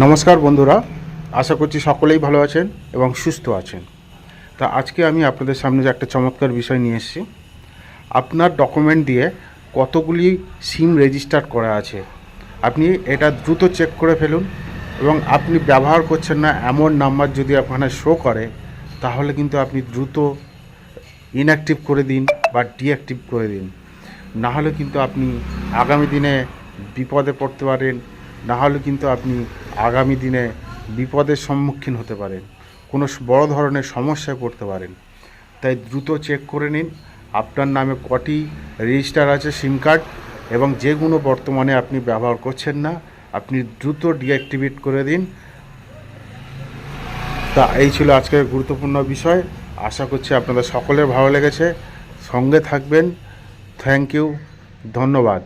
নমস্কার বন্ধুরা, আশা করছি সকলেই ভালো আছেন এবং সুস্থ আছেন। তা আজকে আমি আপনাদের সামনে যে একটা চমৎকার বিষয় নিয়ে এসেছি। আপনার ডকুমেন্ট দিয়ে কতগুলি সিম রেজিস্টার করা আছে আপনি এটা দ্রুত চেক করে ফেলুন, এবং আপনি ব্যবহার করছেন না এমন নাম্বার যদি আপনার শো করে তাহলে কিন্তু আপনি দ্রুত ইনঅ্যাক্টিভ করে দিন বা ডিঅ্যাক্টিভ করে দিন। না হলে কিন্তু আপনি আগামী দিনে বিপদে পড়তে পারেন, না হলে কিন্তু আপনি আগামী দিনে বিপদের সম্মুখীন হতে পারেন, কোনো বড় ধরনের সমস্যায় পড়তে পারেন। তাই দ্রুত চেক করে নিন আপনার নামে কটি রেজিস্টার আছে সিম কার্ড, এবং যেগুলো বর্তমানে আপনি ব্যবহার করছেন না আপনি দ্রুত ডিঅ্যাক্টিভেট করে দিন। তা এই ছিল আজকের গুরুত্বপূর্ণ বিষয়। আশা করছি আপনাদের সকলের ভালো লেগেছে। সঙ্গে থাকবেন। থ্যাংক ইউ, ধন্যবাদ।